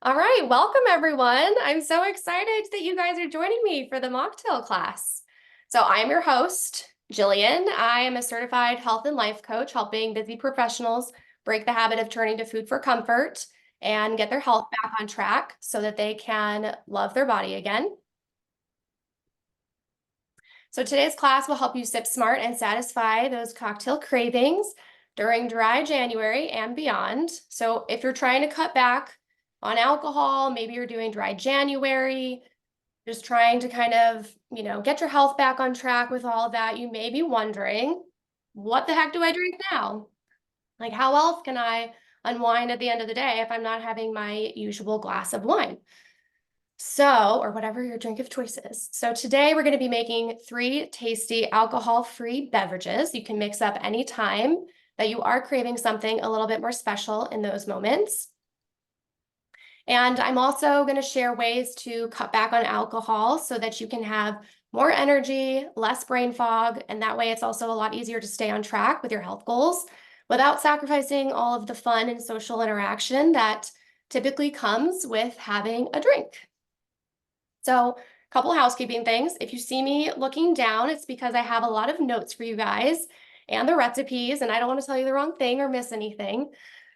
All right, welcome everyone. I'm so excited that you guys are joining me for the Mocktail class. So I'm your host, Jillian. I am a certified health and life coach, helping busy professionals break the habit of turning to food for comfort and get their health back on track so that they can love their body again. So today's class will help you sip smart and satisfy those cocktail cravings during dry January and beyond. So if you're trying to cut back on alcohol, maybe you're doing dry January, just trying to kind of, get your health back on track with all of that, you may be wondering, what the heck do I drink now? Like, how else can I unwind at the end of the day if I'm not having my usual glass of wine? So, or whatever your drink of choice is. So today we're going to be making 3 tasty alcohol-free beverages. You can mix up any time that you are craving something a little bit more special in those moments. And I'm also going to share ways to cut back on alcohol so that you can have more energy, less brain fog, and that way it's also a lot easier to stay on track with your health goals without sacrificing all of the fun and social interaction that typically comes with having a drink. So, a couple housekeeping things. If you see me looking down, it's because I have a lot of notes for you guys and the recipes, and I don't want to tell you the wrong thing or miss anything.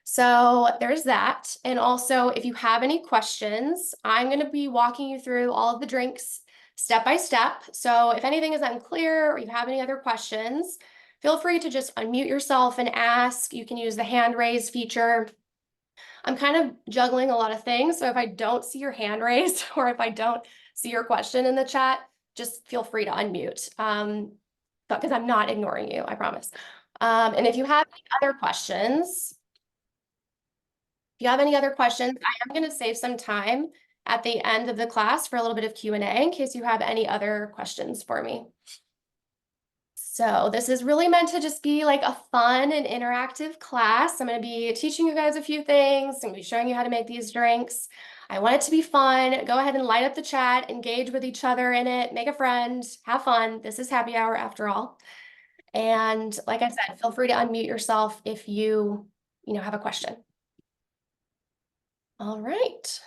So there's that. And also, if you have any questions, I'm going to be walking you through all of the drinks step by step. So if anything is unclear or you have any other questions, feel free to just unmute yourself and ask. You can use the hand raise feature. I'm kind of juggling a lot of things. So if I don't see your hand raised or if I don't see your question in the chat, just feel free to unmute. Because I'm not ignoring you, I promise. And if you have any other questions, I am going to save some time at the end of the class for a little bit of Q&A in case you have any other questions for me. So this is really meant to just be like a fun and interactive class. I'm going to be teaching you guys a few things. I'm going to be showing you how to make these drinks. I want it to be fun. Go ahead and light up the chat, engage with each other in it, make a friend, have fun. This is happy hour after all. And like I said, feel free to unmute yourself if you have a question. All right.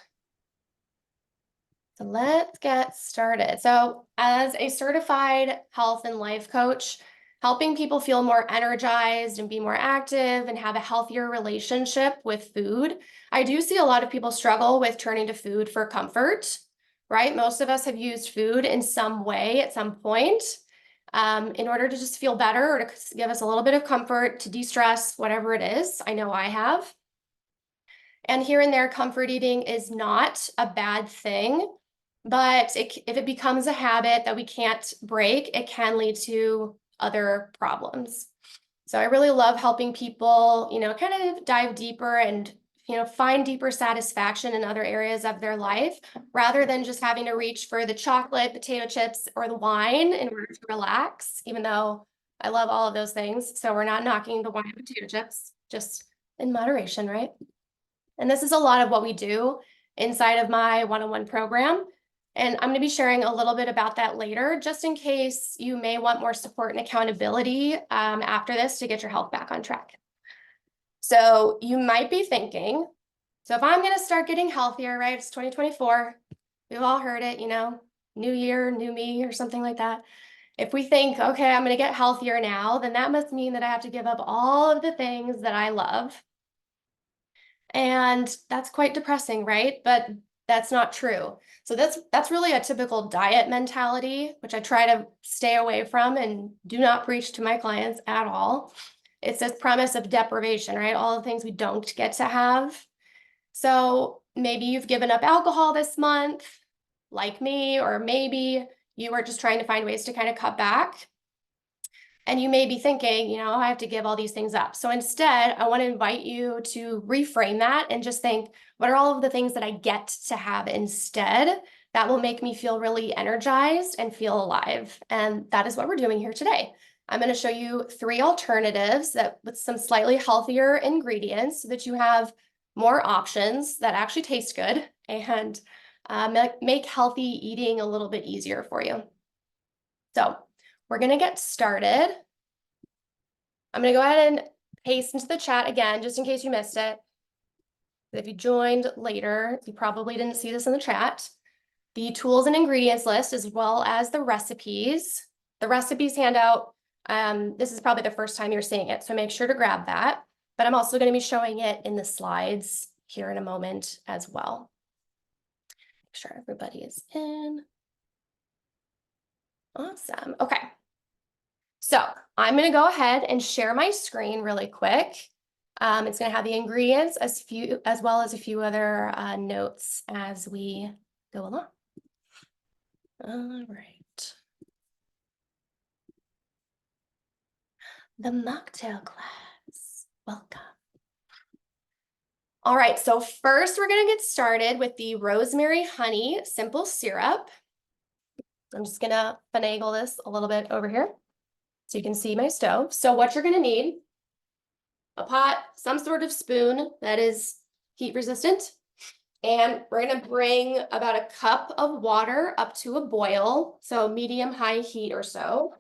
So let's get started. So as a certified health and life coach, helping people feel more energized and be more active and have a healthier relationship with food, I do see a lot of people struggle with turning to food for comfort, right? Most of us have used food in some way at some point in order to just feel better or to give us a little bit of comfort, to de-stress, whatever it is. I know I have. And here and there, comfort eating is not a bad thing. But if it becomes a habit that we can't break, it can lead to other problems. So I really love helping people, kind of dive deeper and, find deeper satisfaction in other areas of their life rather than just having to reach for the chocolate, potato chips, or the wine in order to relax, even though I love all of those things. So we're not knocking the wine and potato chips, just in moderation, right? And this is a lot of what we do inside of my one-on-one program. And I'm going to be sharing a little bit about that later, just in case you may want more support and accountability after this to get your health back on track. So you might be thinking, so if I'm going to start getting healthier, right? It's 2024. We've all heard it, new year, new me, or something like that. If we think, okay, I'm going to get healthier now, then that must mean that I have to give up all of the things that I love. And that's quite depressing, right? But that's not true. So that's really a typical diet mentality, which I try to stay away from and do not preach to my clients at all. It's this premise of deprivation, right? All the things we don't get to have. So maybe you've given up alcohol this month, like me, or maybe you are just trying to find ways to kind of cut back. And you may be thinking, I have to give all these things up. So instead, I want to invite you to reframe that and just think, what are all of the things that I get to have instead that will make me feel really energized and feel alive? And that is what we're doing here today. I'm going to show you 3 alternatives with some slightly healthier ingredients so that you have more options that actually taste good and make healthy eating a little bit easier for you. So we're going to get started. I'm going to go ahead and paste into the chat again, just in case you missed it. If you joined later, you probably didn't see this in the chat. The tools and ingredients list, as well as the recipes. The recipes handout, this is probably the first time you're seeing it, so make sure to grab that. But I'm also going to be showing it in the slides here in a moment as well. Make sure everybody is in. Awesome. Okay. So I'm going to go ahead and share my screen really quick. It's going to have the ingredients as well as a few other notes as we go along. All right. The mocktail class. Welcome. All right, so first we're going to get started with the rosemary honey simple syrup. I'm just going to finagle this a little bit over here so you can see my stove. So what you're going to need: a pot, some sort of spoon that is heat resistant, and we're going to bring about a cup of water up to a boil, so medium-high heat or so.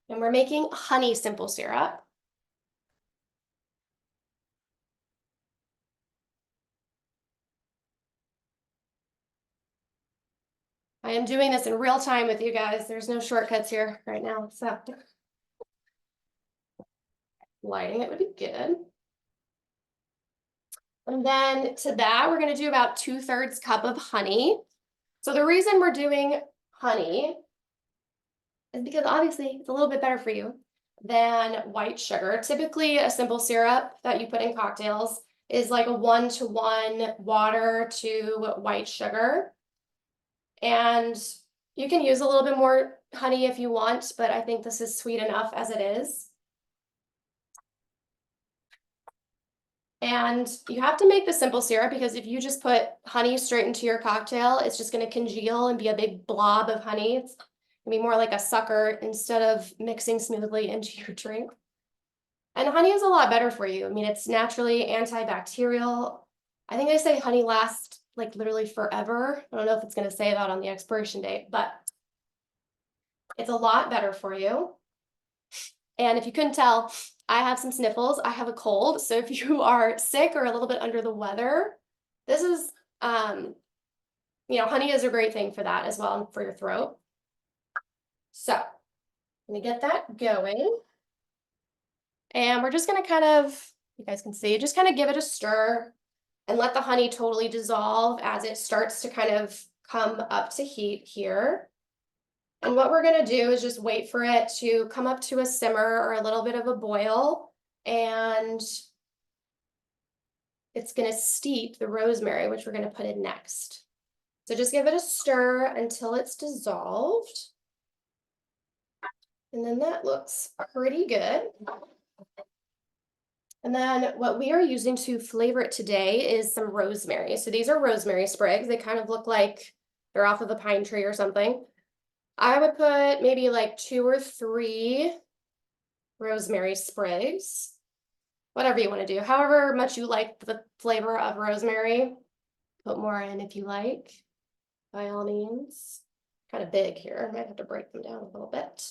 And we're making honey simple syrup. I am doing this in real time with you guys. There's no shortcuts here right now, so lighting it would be good. And then to that, we're going to do about 2/3 cup of honey. So the reason we're doing honey is because obviously it's a little bit better for you than white sugar. Typically, a simple syrup that you put in cocktails is like a 1-to-1 water to white sugar. And you can use a little bit more honey if you want, but I think this is sweet enough as it is. And you have to make the simple syrup because if you just put honey straight into your cocktail, it's just going to congeal and be a big blob of honey. It's going to be more like a sucker instead of mixing smoothly into your drink. And honey is a lot better for you. I mean, it's naturally antibacterial. I think they say honey lasts like literally forever. I don't know if it's going to say that on the expiration date, but it's a lot better for you. And if you couldn't tell, I have some sniffles. I have a cold. So if you are sick or a little bit under the weather, this is, honey is a great thing for that as well, for your throat. So I'm going to get that going. And we're just going to kind of, you guys can see, just kind of give it a stir and let the honey totally dissolve as it starts to kind of come up to heat here. And what we're going to do is just wait for it to come up to a simmer or a little bit of a boil, and it's going to steep the rosemary, which we're going to put in next. So just give it a stir until it's dissolved. And then that looks pretty good. And then what we are using to flavor it today is some rosemary. So these are rosemary sprigs. They kind of look like they're off of a pine tree or something. I would put maybe like 2 or 3 rosemary sprigs, whatever you want to do. However much you like the flavor of rosemary, put more in if you like, by all means. Kind of big here. I might have to break them down a little bit.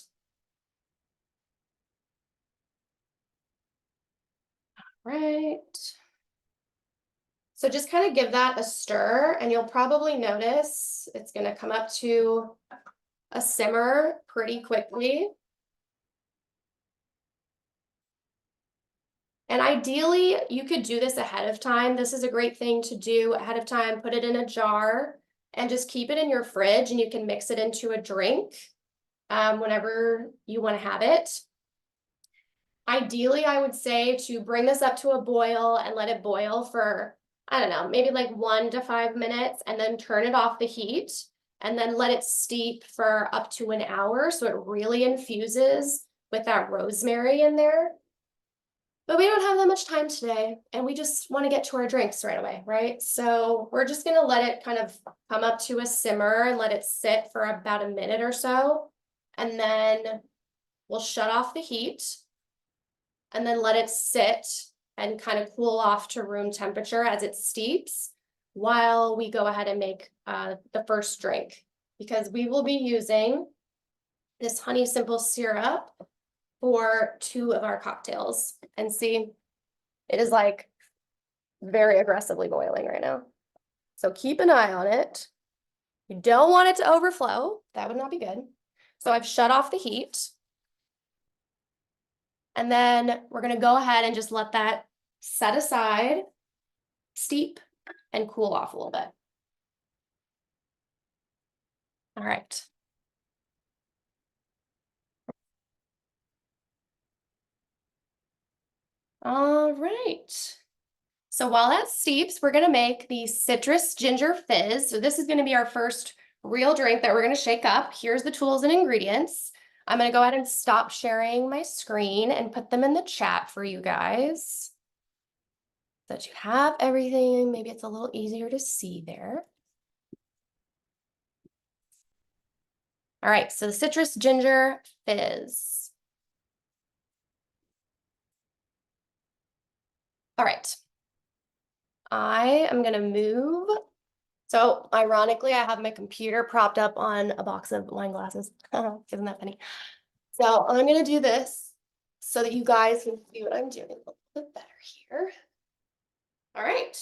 Right. So just kind of give that a stir, and you'll probably notice it's going to come up to a simmer pretty quickly. And ideally, you could do this ahead of time. This is a great thing to do ahead of time. Put it in a jar and just keep it in your fridge, and you can mix it into a drink whenever you want to have it. Ideally, I would say to bring this up to a boil and let it boil for, I don't know, maybe like 1 to 5 minutes, and then turn it off the heat and then let it steep for up to an hour so it really infuses with that rosemary in there. But we don't have that much time today, and we just want to get to our drinks right away, right? So we're just going to let it kind of come up to a simmer and let it sit for about a minute or so, and then we'll shut off the heat and then let it sit and kind of cool off to room temperature as it steeps while we go ahead and make the first drink, because we will be using this honey simple syrup for 2 of our cocktails. And see, it is like very aggressively boiling right now. So keep an eye on it. You don't want it to overflow. That would not be good. So I've shut off the heat. And then we're gonna go ahead and just let that set aside, steep, and cool off a little bit. All right. All right. So while that steeps, we're gonna make the citrus ginger fizz. So this is gonna be our first real drink that we're gonna shake up. Here's the tools and ingredients. I'm gonna go ahead and stop sharing my screen and put them in the chat for you guys, so that you have everything. Maybe it's a little easier to see there. All right, so the citrus ginger fizz. All right. I am gonna move. So ironically, I have my computer propped up on a box of wine glasses. Isn't that funny? So I'm gonna do this so that you guys can see what I'm doing a little bit better here. All right.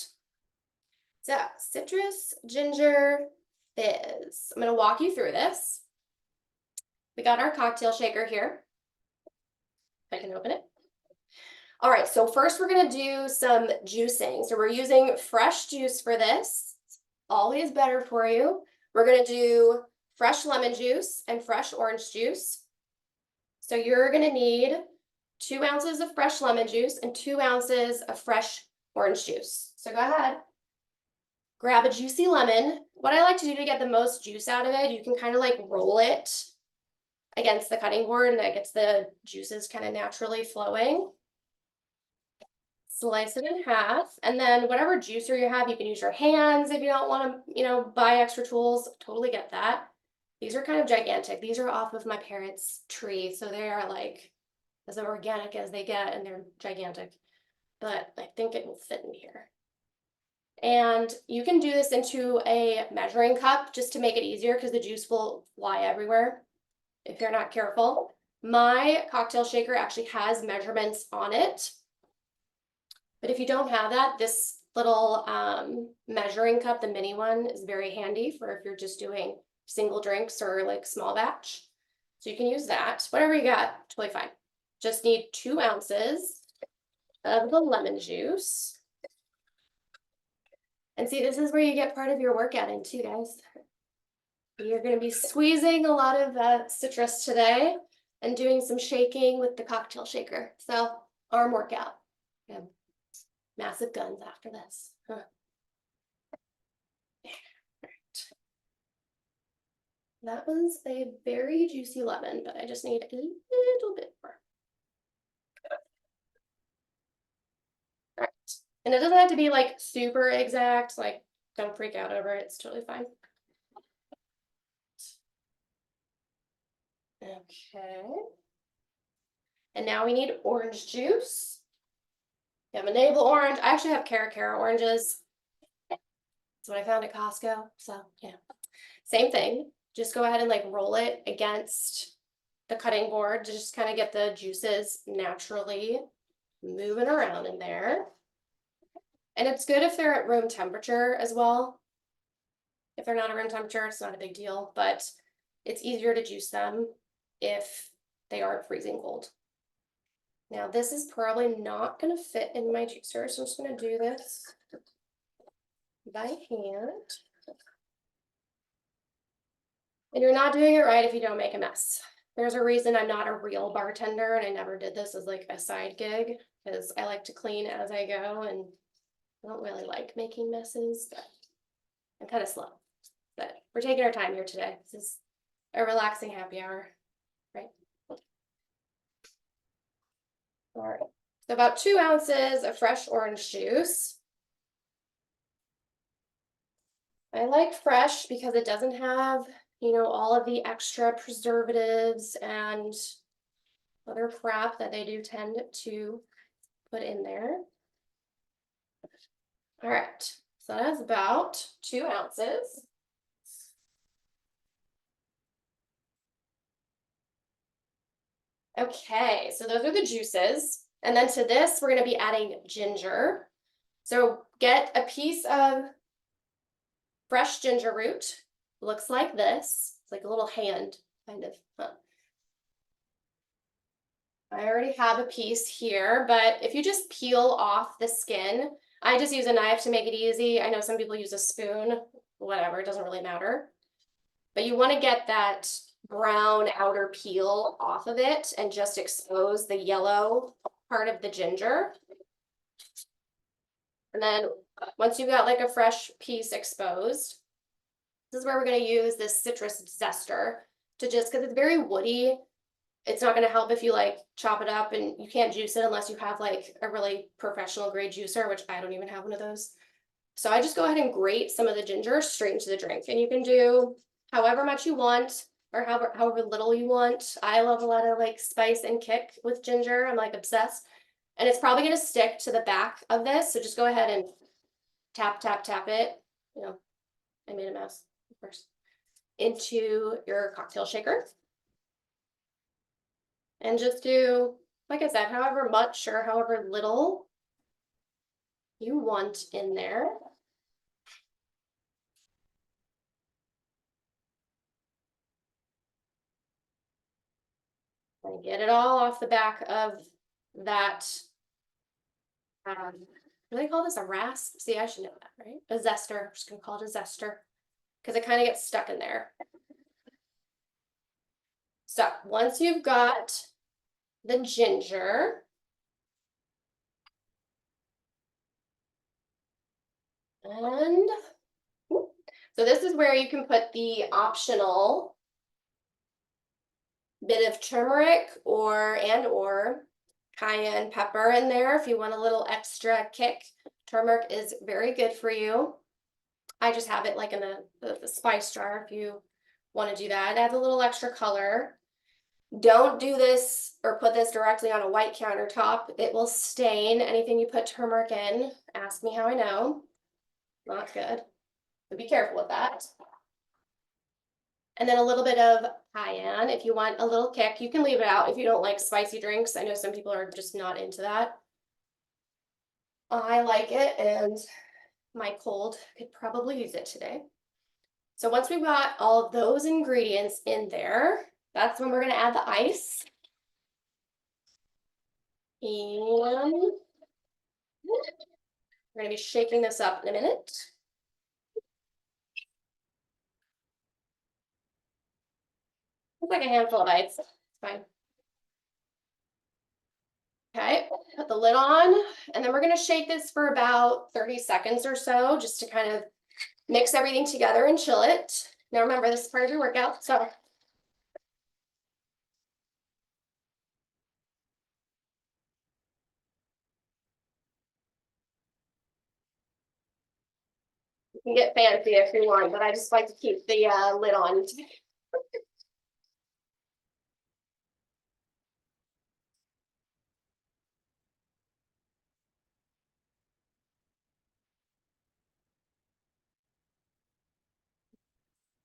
So citrus ginger fizz. I'm gonna walk you through this. We got our cocktail shaker here. If I can open it. All right, so first we're gonna do some juicing. So we're using fresh juice for this. It's always better for you. We're gonna do fresh lemon juice and fresh orange juice. So you're gonna need 2 ounces of fresh lemon juice and 2 ounces of fresh orange juice. So go ahead, grab a juicy lemon. What I like to do to get the most juice out of it, you can kind of like roll it against the cutting board and that gets the juices kind of naturally flowing. Slice it in half, and then whatever juicer you have, you can use your hands if you don't want to, buy extra tools. Totally get that. These are kind of gigantic. These are off of my parents' tree, so they are like as organic as they get, and they're gigantic. But I think it will fit in here. And you can do this into a measuring cup just to make it easier because the juice will fly everywhere if you're not careful. My cocktail shaker actually has measurements on it. But if you don't have that, this little measuring cup, the mini one, is very handy for if you're just doing single drinks or like small batch. So you can use that. Whatever you got, totally fine. Just need 2 ounces of the lemon juice. And see, this is where you get part of your workout in too, guys. You're going to be squeezing a lot of citrus today and doing some shaking with the cocktail shaker. So arm workout. Yeah. Massive guns after this. Huh. That was a very juicy lemon, but I just need a little bit more. All right. And it doesn't have to be like super exact, like don't freak out over it, it's totally fine. Okay. And now we need orange juice. You have a navel orange. I actually have Cara oranges. That's what I found at Costco. So yeah, same thing. Just go ahead and like roll it against the cutting board to just kind of get the juices naturally moving around in there. And it's good if they're at room temperature as well. If they're not at room temperature, it's not a big deal, but it's easier to juice them if they aren't freezing cold. Now this is probably not gonna fit in my juicer, so I'm just gonna do this by hand. And you're not doing it right if you don't make a mess. There's a reason I'm not a real bartender and I never did this as like a side gig, because I like to clean as I go and I don't really like making messes, but I'm kind of slow. But we're taking our time here today. This is a relaxing happy hour, right? All right, so about 2 ounces of fresh orange juice. I like fresh because it doesn't have, all of the extra preservatives and other crap that they do tend to put in there. All right, so that's about 2 ounces. Okay, so those are the juices. And then to this, we're gonna be adding ginger. So get a piece of fresh ginger root. Looks like this. It's like a little hand, kind of. I already have a piece here, but if you just peel off the skin, I just use a knife to make it easy. I know some people use a spoon, whatever, it doesn't really matter. But you want to get that brown outer peel off of it and just expose the yellow part of the ginger. And then once you've got like a fresh piece exposed, this is where we're going to use this citrus zester to just, because it's very woody, it's not going to help if you like chop it up, and you can't juice it unless you have like a really professional grade juicer, which I don't even have one of those. So I just go ahead and grate some of the ginger straight into the drink, and you can do however much you want or however little you want. I love a lot of like spice and kick with ginger. I'm like obsessed. And it's probably going to stick to the back of this. So just go ahead and tap, tap, tap it. You know, I made a mess, of course, into your cocktail shaker. And just do, like I said, however much or however little you want in there. And get it all off the back of that. Do they call this a rasp? See, I should know that, right? A zester. I'm just gonna call it a zester because it kind of gets stuck in there. So once you've got the ginger, and so this is where you can put the optional bit of turmeric or cayenne pepper in there if you want a little extra kick. Turmeric is very good for you. I just have it like in the spice jar if you want to do that. It adds a little extra color. Don't do this or put this directly on a white countertop. It will stain anything you put turmeric in. Ask me how I know. Not good. So be careful with that. And then a little bit of cayenne if you want a little kick. You can leave it out if you don't like spicy drinks. I know some people are just not into that. I like it, and my cold could probably use it today. So once we've got all of those ingredients in there, that's when we're going to add the ice. And we're going to be shaking this up in a minute. It's like a handful of ice. It's fine. Okay, put the lid on, and then we're going to shake this for about 30 seconds or so, just to kind of mix everything together and chill it. Now remember, this is part of your workout, so you can get fancy if you want, but I just like to keep the lid on.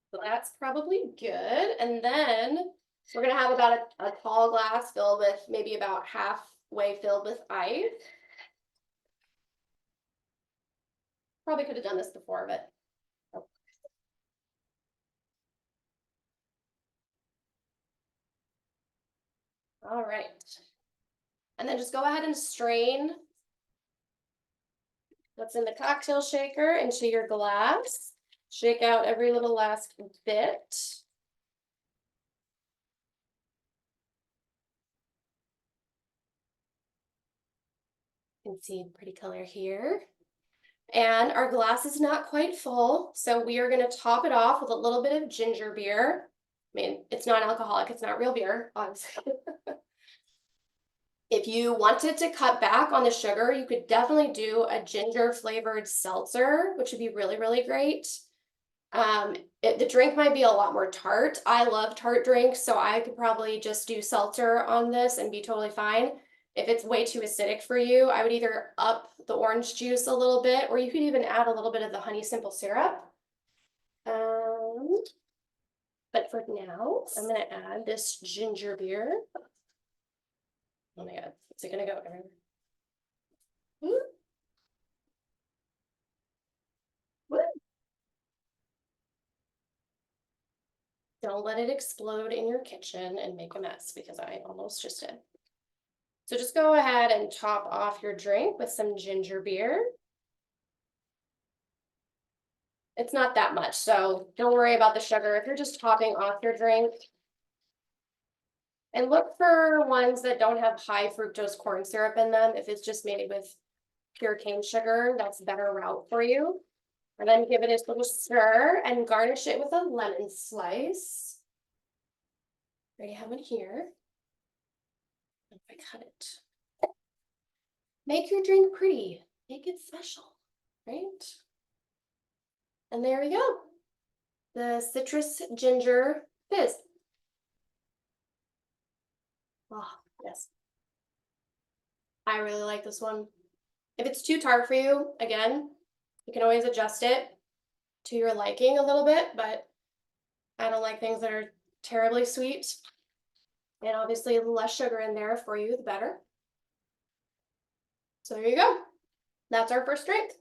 So that's probably good. And then we're gonna have about a tall glass filled with maybe about halfway filled with ice. Probably could have done this before, but all right. And then just go ahead and strain what's in the cocktail shaker into your glass. Shake out every little last bit. You can see pretty color here. And our glass is not quite full, so we are going to top it off with a little bit of ginger beer. I mean, it's non-alcoholic, it's not real beer, obviously. If you wanted to cut back on the sugar, you could definitely do a ginger flavored seltzer, which would be really, really great. The drink might be a lot more tart. I love tart drinks, so I could probably just do seltzer on this and be totally fine. If it's way too acidic for you, I would either up the orange juice a little bit, or you could even add a little bit of the honey simple syrup. But for now, I'm gonna add this ginger beer. Oh my God, is it gonna go everywhere? Don't let it explode in your kitchen and make a mess because I almost just did. So just go ahead and top off your drink with some ginger beer. It's not that much, so don't worry about the sugar if you're just topping off your drink. And look for ones that don't have high fructose corn syrup in them. If it's just made with pure cane sugar, that's a better route for you. And then give it a little stir and garnish it with a lemon slice. Already have one here. If I cut it. Make your drink pretty. Make it special, right? And there we go. The citrus ginger fizz. Oh, yes. I really like this one. If it's too tart for you, again, you can always adjust it to your liking a little bit, but I don't like things that are terribly sweet. And obviously the less sugar in there for you, the better. So there you go. That's our first drink.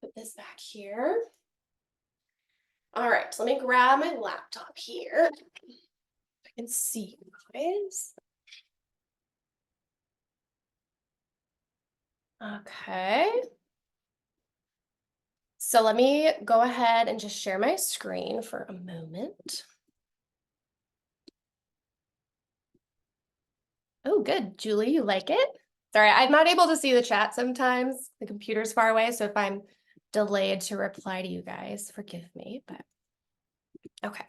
Put this back here. All right, so let me grab my laptop here. I can see you guys. Okay. So let me go ahead and just share my screen for a moment. Oh, good. Julie, you like it? Sorry, I'm not able to see the chat sometimes. The computer's far away, so if I'm delayed to reply to you guys, forgive me, but okay.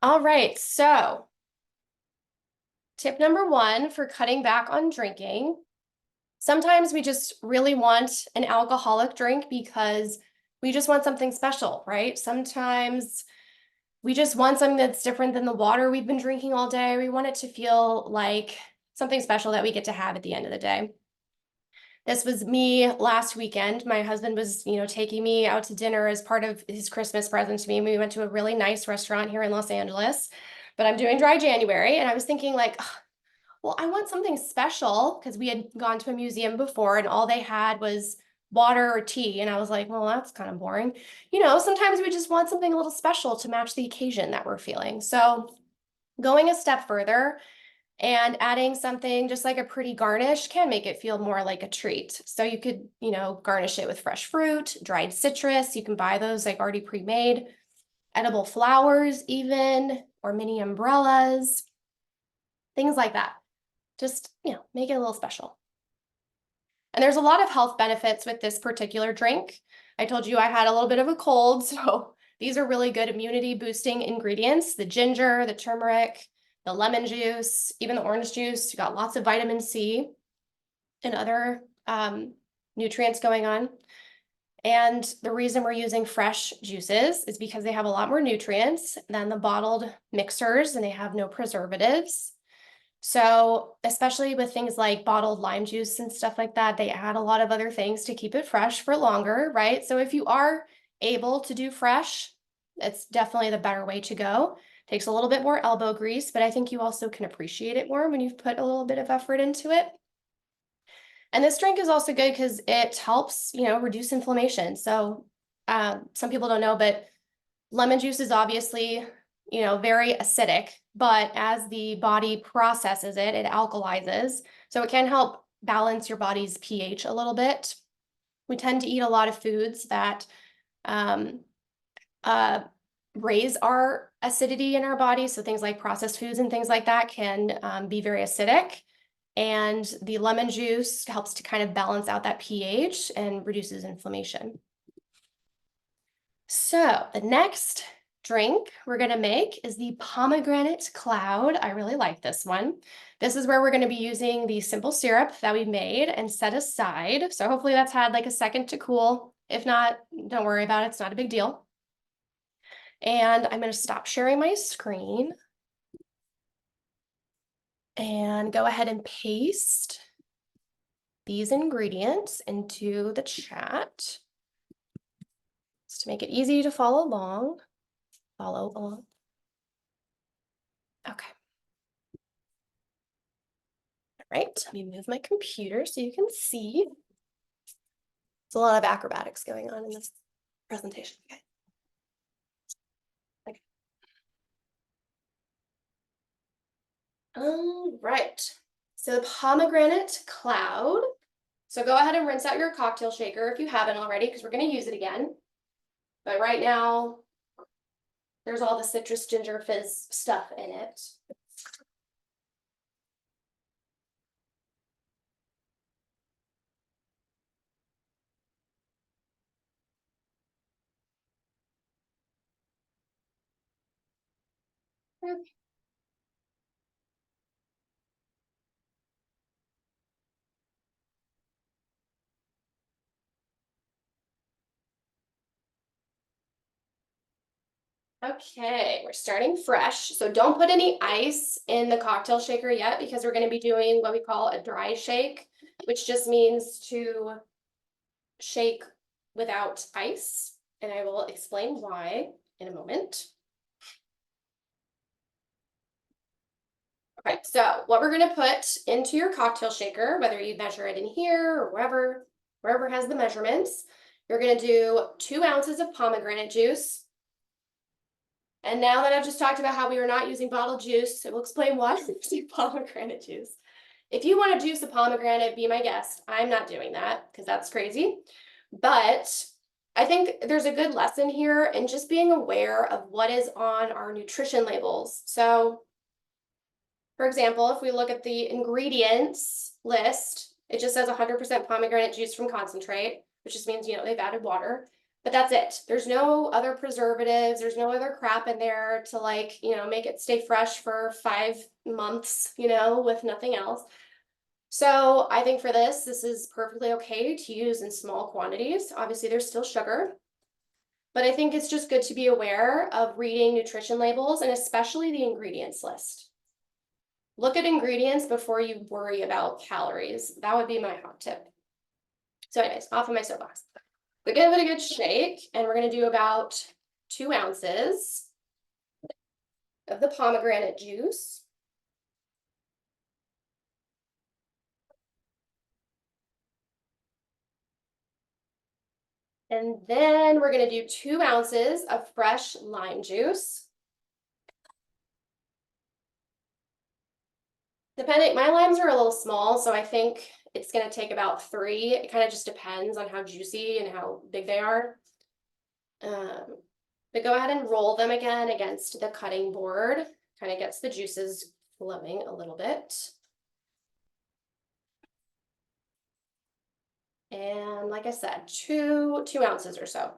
All right, so tip number one for cutting back on drinking. Sometimes we just really want an alcoholic drink because we just want something special, right? Sometimes we just want something that's different than the water we've been drinking all day. We want it to feel like something special that we get to have at the end of the day. This was me last weekend. My husband was, taking me out to dinner as part of his Christmas present to me. We went to a really nice restaurant here in Los Angeles, but I'm doing dry January. And I was thinking like, well, I want something special because we had gone to a museum before and all they had was water or tea. And I was like, well, that's kind of boring. Sometimes we just want something a little special to match the occasion that we're feeling. So going a step further, and adding something just like a pretty garnish can make it feel more like a treat. So you could, garnish it with fresh fruit, dried citrus. You can buy those like already pre-made, edible flowers even, or mini umbrellas, things like that. Just, make it a little special. And there's a lot of health benefits with this particular drink. I told you I had a little bit of a cold, so these are really good immunity boosting ingredients. The ginger, the turmeric, the lemon juice, even the orange juice. You got lots of vitamin C and other nutrients going on. And the reason we're using fresh juices is because they have a lot more nutrients than the bottled mixers and they have no preservatives. So especially with things like bottled lime juice and stuff like that, they add a lot of other things to keep it fresh for longer, right? So if you are able to do fresh, it's definitely the better way to go. Takes a little bit more elbow grease, but I think you also can appreciate it more when you've put a little bit of effort into it. And this drink is also good because it helps, reduce inflammation. So some people don't know, but lemon juice is obviously, very acidic, but as the body processes it, it alkalizes. So it can help balance your body's pH a little bit. We tend to eat a lot of foods that raise our acidity in our body. So things like processed foods and things like that can be very acidic. And the lemon juice helps to kind of balance out that pH and reduces inflammation. So the next drink we're going to make is the pomegranate cloud. I really like this one. This is where we're going to be using the simple syrup that we made and set aside. So hopefully that's had like a second to cool. If not, don't worry about it. It's not a big deal. And I'm going to stop sharing my screen and go ahead and paste these ingredients into the chat just to make it easy to follow along. Okay. All right, let me move my computer so you can see. There's a lot of acrobatics going on in this presentation. Okay. All right. So the pomegranate cloud. So go ahead and rinse out your cocktail shaker if you haven't already, because we're going to use it again. But right now, there's all the citrus ginger fizz stuff in it. Okay, we're starting fresh. So don't put any ice in the cocktail shaker yet, because we're going to be doing what we call a dry shake, which just means to shake without ice. And I will explain why in a moment. Okay, so what we're going to put into your cocktail shaker, whether you measure it in here or wherever has the measurements, you're going to do 2 ounces of pomegranate juice. And now that I've just talked about how we are not using bottled juice, I will explain why we're using pomegranate juice. If you want to juice a pomegranate, be my guest. I'm not doing that because that's crazy. But I think there's a good lesson here in just being aware of what is on our nutrition labels. So, for example, if we look at the ingredients list, it just says 100% pomegranate juice from concentrate, which just means, they've added water. But that's it. There's no other preservatives. There's no other crap in there to make it stay fresh for 5 months, with nothing else. So I think for this is perfectly okay to use in small quantities. Obviously, there's still sugar. But I think it's just good to be aware of reading nutrition labels, and especially the ingredients list. Look at ingredients before you worry about calories. That would be my hot tip. So anyways, off of my soapbox. We give it a good shake, and we're going to do about 2 ounces of the pomegranate juice. And then we're going to do 2 ounces of fresh lime juice. Depending, my limes are a little small, so I think it's going to take about 3. It kind of just depends on how juicy and how big they are. But go ahead and roll them again against the cutting board. Kind of gets the juices flowing a little bit. And like I said, 2 ounces or so.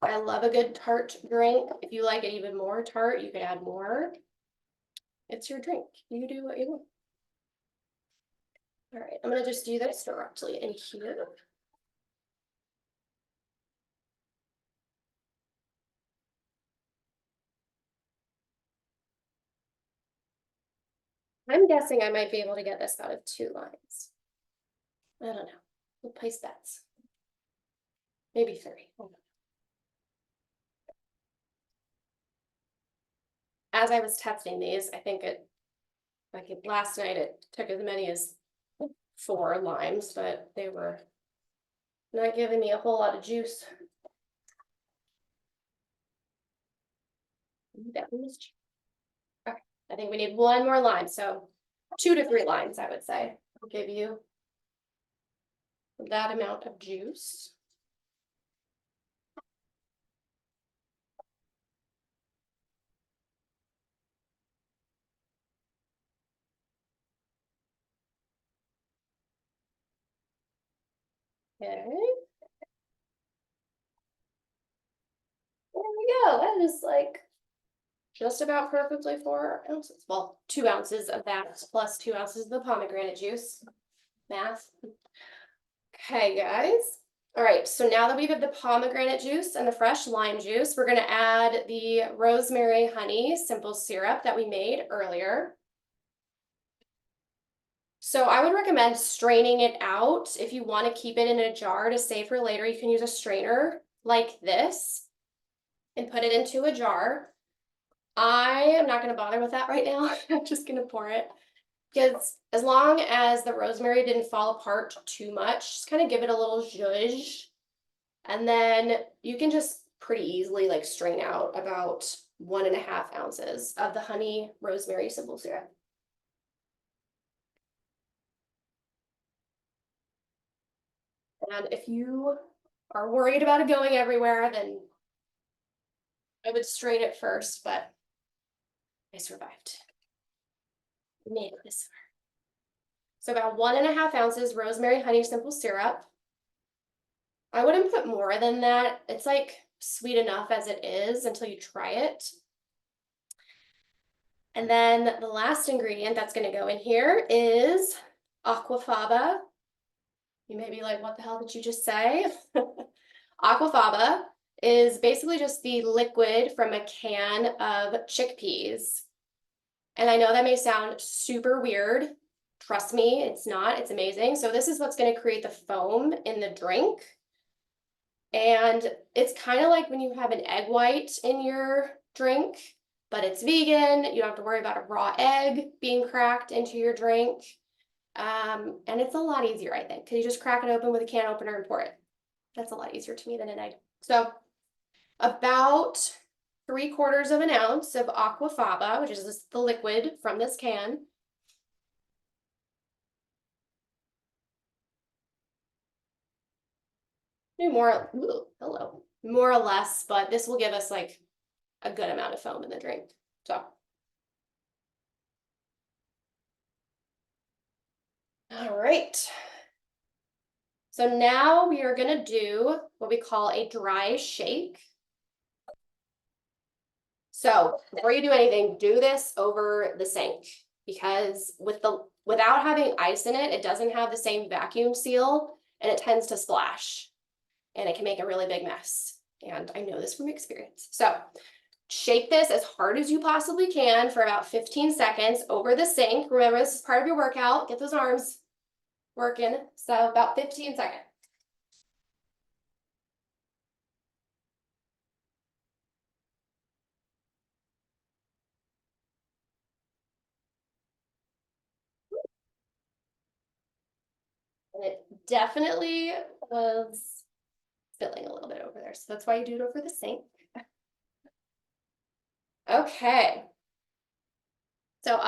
I love a good tart drink. If you like it even more tart, you could add more. It's your drink. You do what you want. All right, I'm gonna just do this directly in here. I'm guessing I might be able to get this out of 2 lines. I don't know. We'll place bets. Maybe 3. As I was testing these, I think last night it took as many as 4 limes, but they were not giving me a whole lot of juice. That was okay. I think we need 1 more lime, so 2 to 3 limes, I would say, will give you that amount of juice. Okay. There we go. That is just about perfectly 4 ounces. Well, 2 ounces of that plus 2 ounces of the pomegranate juice. Math. Okay, guys. All right, so now that we have the pomegranate juice and the fresh lime juice, we're going to add the rosemary honey simple syrup that we made earlier. So I would recommend straining it out. If you want to keep it in a jar to save for later, you can use a strainer like this and put it into a jar. I am not going to bother with that right now. I'm just going to pour it because as long as the rosemary didn't fall apart too much, just kind of give it a little zhuzh. And then you can just pretty easily like strain out about 1.5 ounces of the honey rosemary simple syrup. And if you are worried about it going everywhere, then I would strain it first, but I survived. Made it this far. So about 1.5 ounces rosemary honey simple syrup. I wouldn't put more than that. It's like sweet enough as it is until you try it. And then the last ingredient that's going to go in here is aquafaba. You may be like, what the hell did you just say? Aquafaba is basically just the liquid from a can of chickpeas. And I know that may sound super weird. Trust me, it's not. It's amazing. So this is what's going to create the foam in the drink. And it's kind of like when you have an egg white in your drink, but it's vegan. You don't have to worry about a raw egg being cracked into your drink. And it's a lot easier, I think, because you just crack it open with a can opener and pour it. That's a lot easier to me than an egg. So about 3/4 of an ounce of aquafaba, which is the liquid from this can. Maybe more, ooh, hello, more or less, but this will give us like a good amount of foam in the drink. So. All right. So now we are gonna do what we call a dry shake. So before you do anything, do this over the sink because without having ice in it, it doesn't have the same vacuum seal and it tends to splash and it can make a really big mess. And I know this from experience. So shake this as hard as you possibly can for about 15 seconds over the sink. Remember, this is part of your workout. Get those arms working. So about 15 seconds. And it definitely was spilling a little bit over there. So that's why you do it over the sink. Okay. So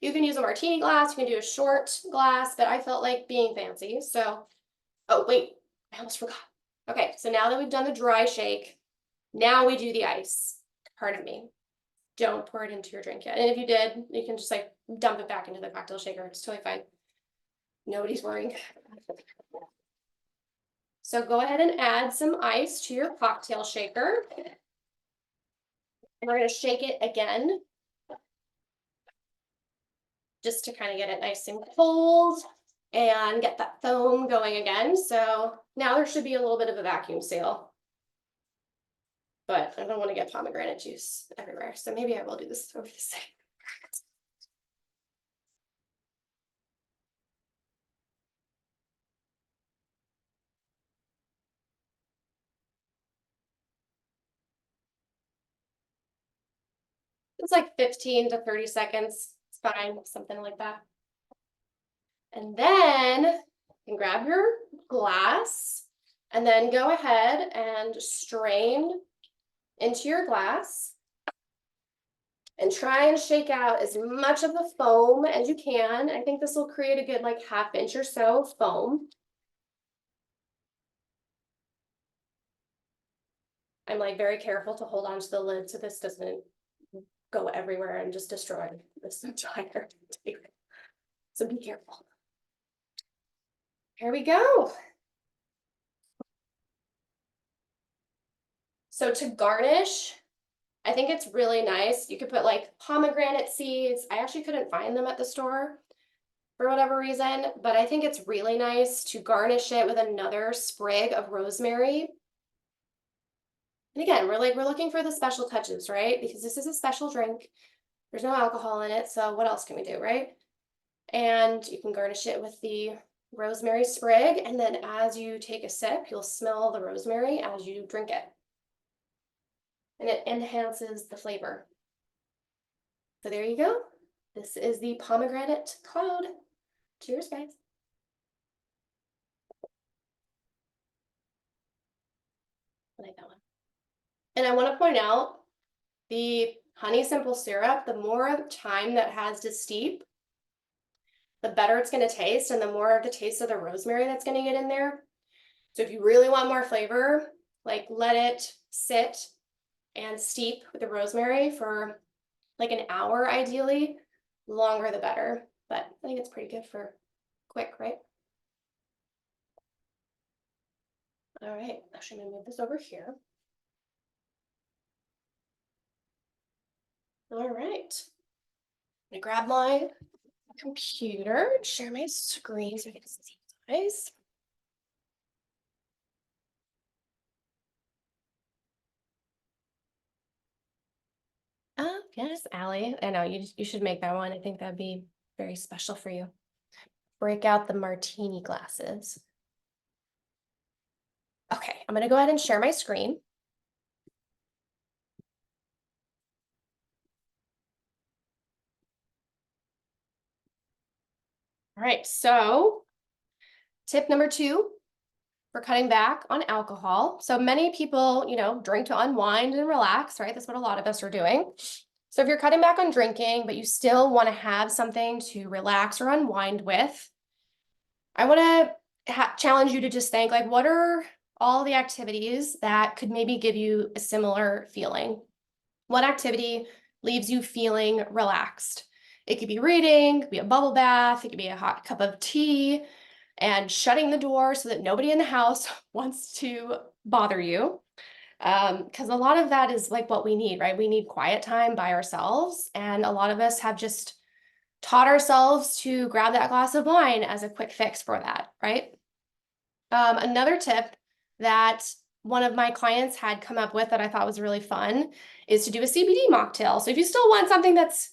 you can use a martini glass, you can do a short glass, but I felt like being fancy. So, oh wait, I almost forgot. Okay, so now that we've done the dry shake, now we do the ice. Pardon me. Don't pour it into your drink yet. And if you did, you can just like dump it back into the cocktail shaker. It's totally fine. Nobody's worrying. So go ahead and add some ice to your cocktail shaker. And we're going to shake it again, just to kind of get it nice and cold and get that foam going again. So now there should be a little bit of a vacuum seal, but I don't want to get pomegranate juice everywhere. So maybe I will do this over the sink. It's like 15 to 30 seconds. It's fine, something like that. And then you can grab your glass and then go ahead and strain into your glass and try and shake out as much of the foam as you can. I think this will create a good like 1/2 inch or so of foam. I'm like very careful to hold on to the lid so this doesn't go everywhere and just destroy this entire table. So be careful. Here we go. So to garnish, I think it's really nice. You could put like pomegranate seeds. I actually couldn't find them at the store for whatever reason, but I think it's really nice to garnish it with another sprig of rosemary. And again, we're looking for the special touches, right? Because this is a special drink. There's no alcohol in it, so what else can we do, right? And you can garnish it with the rosemary sprig, and then as you take a sip, you'll smell the rosemary as you drink it. And it enhances the flavor. So there you go. This is the pomegranate cloud. Cheers, guys. I like that one. And I want to point out the honey simple syrup, the more time that has to steep, the better it's going to taste and the more of the taste of the rosemary that's going to get in there. So if you really want more flavor, like let it sit and steep with the rosemary for like an hour ideally. Longer the better, but I think it's pretty good for quick, right? All right, actually I'm gonna move this over here. All right, I'm gonna grab my computer and share my screen so I can see you guys. Yes, Allie. I know you should make that one. I think that'd be very special for you. Break out the martini glasses. Okay, I'm gonna go ahead and share my screen. All right, so tip number 2 for cutting back on alcohol. So many people, drink to unwind and relax, right? That's what a lot of us are doing. So if you're cutting back on drinking, but you still want to have something to relax or unwind with, I want to challenge you to just think like, what are all the activities that could maybe give you a similar feeling? What activity leaves you feeling relaxed? It could be reading, it could be a bubble bath, it could be a hot cup of tea, and shutting the door so that nobody in the house wants to bother you. Because a lot of that is like what we need, right? We need quiet time by ourselves. And a lot of us have just taught ourselves to grab that glass of wine as a quick fix for that, right? Another tip that one of my clients had come up with that I thought was really fun is to do a CBD mocktail. So if you still want something that's,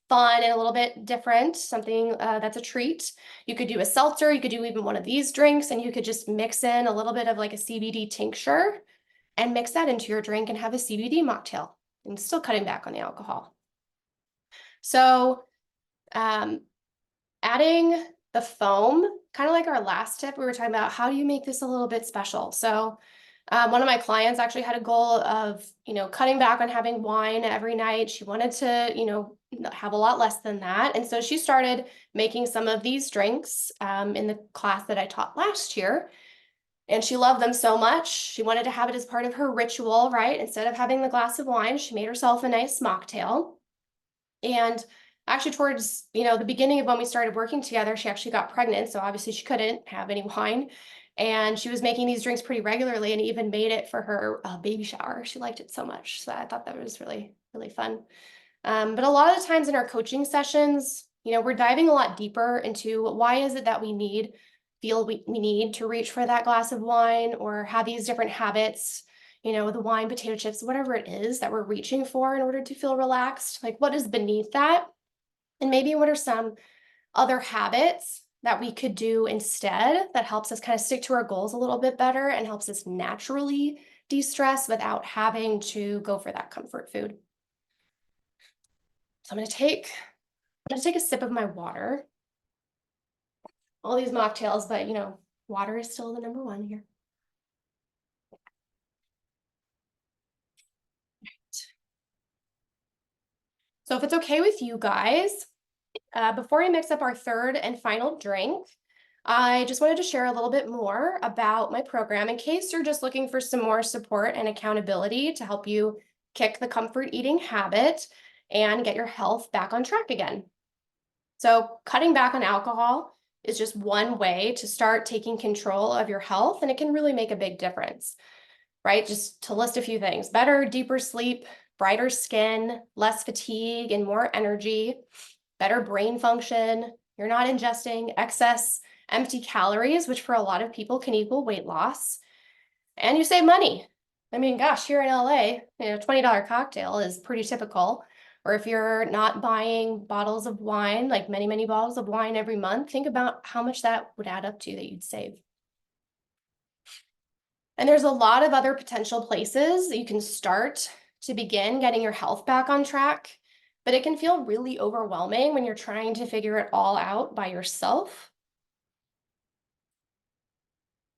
fun and a little bit different, something that's a treat, you could do a seltzer, you could do even one of these drinks, and you could just mix in a little bit of like a CBD tincture and mix that into your drink and have a CBD mocktail and still cutting back on the alcohol. So adding the foam, kind of like our last tip, we were talking about how do you make this a little bit special. So one of my clients actually had a goal of, cutting back on having wine every night. She wanted to, have a lot less than that. And so she started making some of these drinks in the class that I taught last year. And she loved them so much. She wanted to have it as part of her ritual, right? Instead of having the glass of wine, she made herself a nice mocktail. And actually towards, the beginning of when we started working together, she actually got pregnant. So obviously she couldn't have any wine. And she was making these drinks pretty regularly and even made it for her baby shower. She liked it so much. So I thought that was really, really fun. But a lot of the times in our coaching sessions, we're diving a lot deeper into why is it that we need to reach for that glass of wine or have these different habits, the wine, potato chips, whatever it is that we're reaching for in order to feel relaxed. Like what is beneath that? And maybe what are some other habits that we could do instead that helps us kind of stick to our goals a little bit better and helps us naturally de-stress without having to go for that comfort food. So I'm going to take a sip of my water. All these mocktails, but water is still the number one here. So if it's okay with you guys, before we mix up our third and final drink, I just wanted to share a little bit more about my program in case you're just looking for some more support and accountability to help you kick the comfort eating habit and get your health back on track again. So cutting back on alcohol is just one way to start taking control of your health, and it can really make a big difference, right? Just to list a few things: better, deeper sleep, brighter skin, less fatigue and more energy, better brain function. You're not ingesting excess empty calories, which for a lot of people can equal weight loss, and you save money. I mean, gosh, here in LA, $20 cocktail is pretty typical. Or if you're not buying bottles of wine, like many, many bottles of wine every month, think about how much that would add up to that you'd save. And there's a lot of other potential places that you can start to begin getting your health back on track. but it can feel really overwhelming when you're trying to figure it all out by yourself.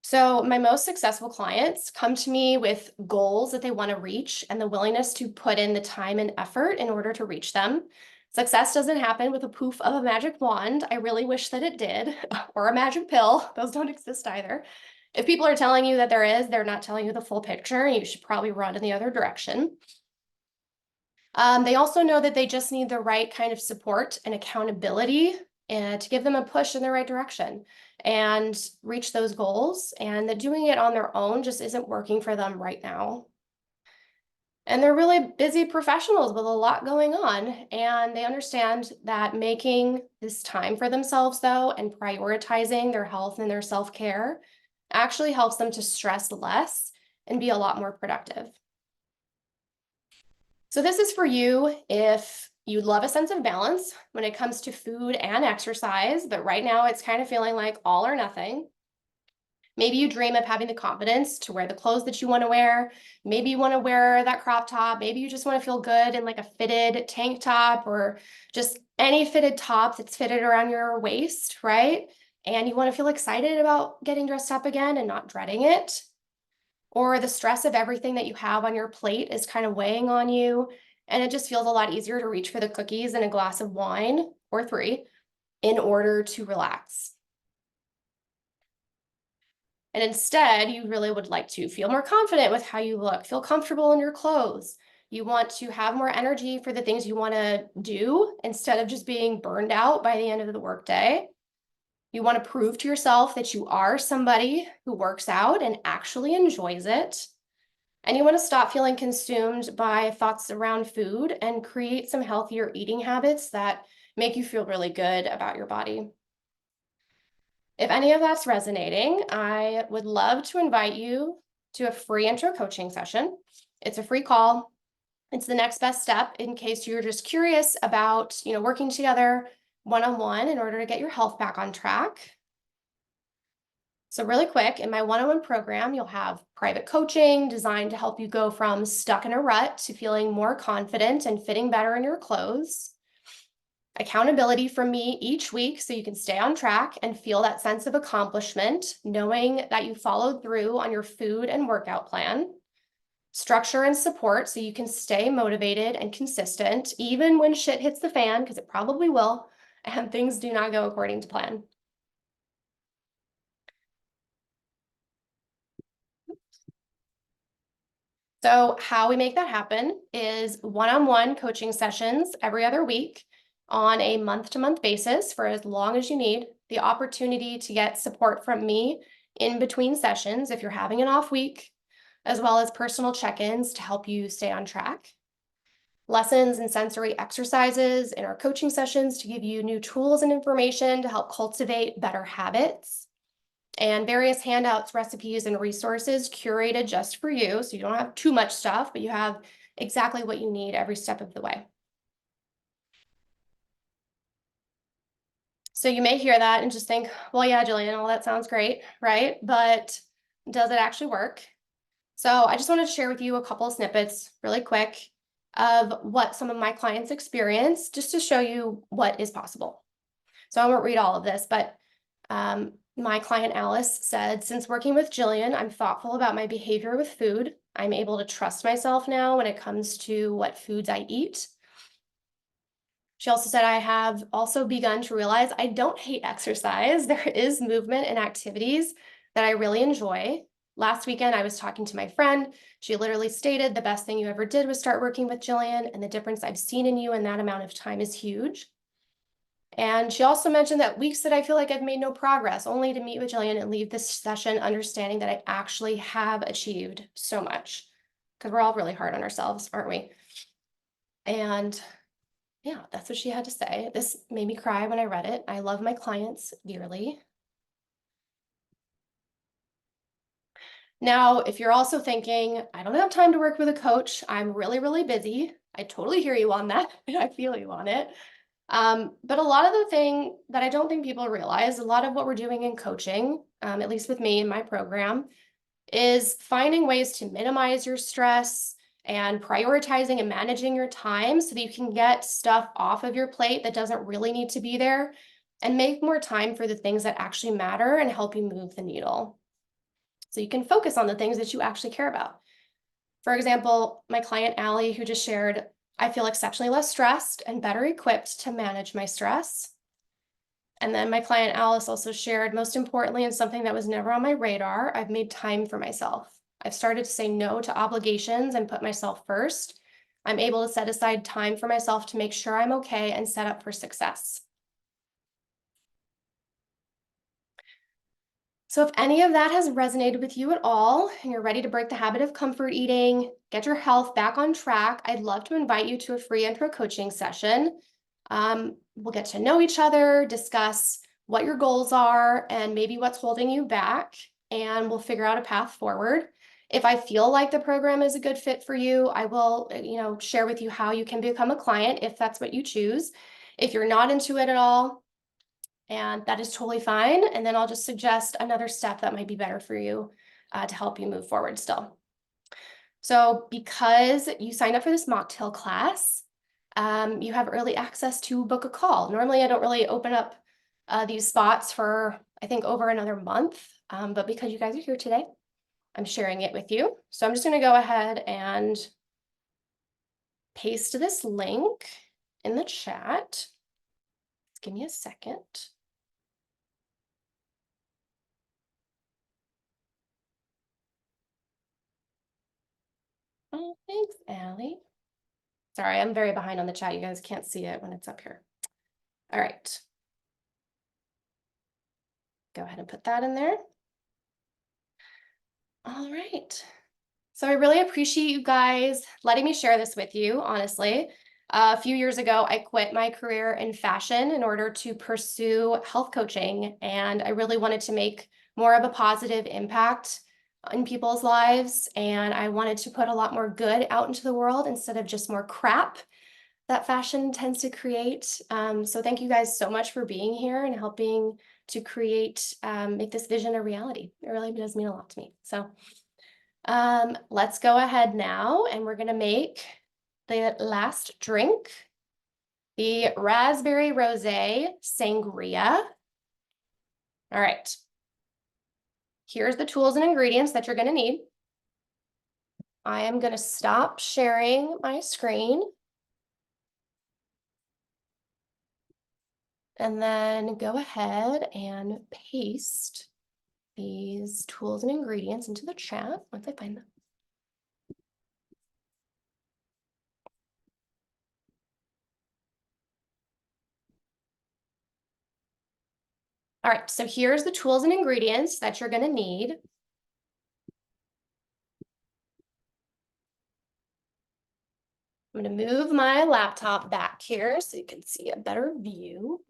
So, my most successful clients come to me with goals that they want to reach and the willingness to put in the time and effort in order to reach them. Success doesn't happen with a poof of a magic wand. I really wish that it did, or a magic pill. Those don't exist either. If people are telling you that there is, they're not telling you the full picture, and you should probably run in the other direction. They also know that they just need the right kind of support and accountability and to give them a push in the right direction and reach those goals, and that doing it on their own just isn't working for them right now. And they're really busy professionals with a lot going on, and they understand that making this time for themselves, though, and prioritizing their health and their self-care actually helps them to stress less and be a lot more productive. So this is for you if you love a sense of balance when it comes to food and exercise, but right now it's kind of feeling like all or nothing. Maybe you dream of having the confidence to wear the clothes that you want to wear. Maybe you want to wear that crop top. Maybe you just want to feel good in like a fitted tank top or just any fitted top that's fitted around your waist, right? And you want to feel excited about getting dressed up again and not dreading it. Or the stress of everything that you have on your plate is kind of weighing on you, and it just feels a lot easier to reach for the cookies and a glass of wine or three in order to relax. And instead, you really would like to feel more confident with how you look, feel comfortable in your clothes. You want to have more energy for the things you want to do instead of just being burned out by the end of the workday. You want to prove to yourself that you are somebody who works out and actually enjoys it. And you want to stop feeling consumed by thoughts around food and create some healthier eating habits that make you feel really good about your body. If any of that's resonating, I would love to invite you to a free intro coaching session. It's a free call. It's the next best step in case you're just curious about, working together one-on-one in order to get your health back on track. So really quick, in my one-on-one program, you'll have private coaching designed to help you go from stuck in a rut to feeling more confident and fitting better in your clothes. Accountability from me each week so you can stay on track and feel that sense of accomplishment, knowing that you followed through on your food and workout plan. Structure and support so you can stay motivated and consistent, even when shit hits the fan, because it probably will, and things do not go according to plan. So how we make that happen is one-on-one coaching sessions every other week on a month-to-month basis for as long as you need. The opportunity to get support from me in between sessions if you're having an off week, as well as personal check-ins to help you stay on track. Lessons and sensory exercises in our coaching sessions to give you new tools and information to help cultivate better habits, and various handouts, recipes, and resources curated just for you. So you don't have too much stuff, but you have exactly what you need every step of the way. So you may hear that and just think, well, yeah, Jillian, all that sounds great, right? But does it actually work? So I just wanted to share with you a couple of snippets really quick of what some of my clients experience just to show you what is possible. So I won't read all of this, but my client Alice said, since working with Jillian, I'm thoughtful about my behavior with food. I'm able to trust myself now when it comes to what foods I eat. She also said, I have also begun to realize I don't hate exercise. There is movement and activities that I really enjoy. Last weekend, I was talking to my friend. She literally stated the best thing you ever did was start working with Jillian, and the difference I've seen in you in that amount of time is huge. And she also mentioned that weeks that I feel like I've made no progress, only to meet with Jillian and leave this session understanding that I actually have achieved so much. Because we're all really hard on ourselves, aren't we? And yeah, that's what she had to say. This made me cry when I read it. I love my clients dearly. Now, if you're also thinking, I don't have time to work with a coach, I'm really, really busy. I totally hear you on that. I feel you on it. But a lot of the thing that I don't think people realize, a lot of what we're doing in coaching, at least with me in my program, is finding ways to minimize your stress and prioritizing and managing your time so that you can get stuff off of your plate that doesn't really need to be there and make more time for the things that actually matter and help you move the needle. So you can focus on the things that you actually care about. For example, my client Allie, who just shared, I feel exceptionally less stressed and better equipped to manage my stress. And then my client Alice also shared, most importantly, and something that was never on my radar, I've made time for myself. I've started to say no to obligations and put myself first. I'm able to set aside time for myself to make sure I'm okay and set up for success. So if any of that has resonated with you at all, and you're ready to break the habit of comfort eating, get your health back on track, I'd love to invite you to a free intro coaching session. We'll get to know each other, discuss what your goals are, and maybe what's holding you back, and we'll figure out a path forward. If I feel like the program is a good fit for you, I will, share with you how you can become a client if that's what you choose. If you're not into it at all, and that is totally fine. And then I'll just suggest another step that might be better for you to help you move forward still. So because you signed up for this mocktail class, you have early access to book a call. Normally, I don't really open up these spots for, I think, over another month. But because you guys are here today, I'm sharing it with you. So I'm just going to go ahead and paste this link in the chat. Give me a second. Oh, thanks, Allie. Sorry, I'm very behind on the chat. You guys can't see it when it's up here. All right. Go ahead and put that in there. All right. So I really appreciate you guys letting me share this with you, honestly. A few years ago, I quit my career in fashion in order to pursue health coaching, and I really wanted to make more of a positive impact in people's lives, and I wanted to put a lot more good out into the world instead of just more crap that fashion tends to create. So thank you guys so much for being here and helping to create, make this vision a reality. It really does mean a lot to me. So let's go ahead now and we're gonna make the last drink, the raspberry rosé sangria. All right, here's the tools and ingredients that you're gonna need. I am gonna stop sharing my screen. And then go ahead and paste these tools and ingredients into the chat once I find them. All right, so here's the tools and ingredients that you're gonna need. I'm gonna move my laptop back here so you can see a better view.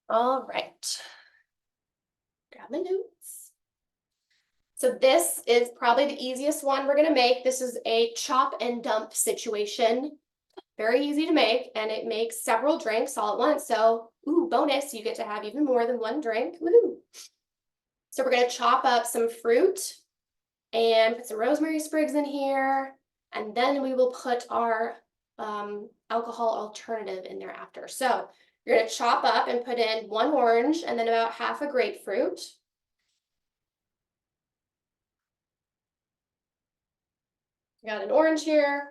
All right, grab my notes. So this is probably the easiest one we're gonna make. This is a chop and dump situation. Very easy to make, and it makes several drinks all at once. So, ooh, bonus, you get to have even more than one drink. Woohoo! So we're gonna chop up some fruit and put some rosemary sprigs in here, and then we will put our alcohol alternative in there after. So you're gonna chop up and put in 1 orange and then about half a grapefruit. You got an orange here.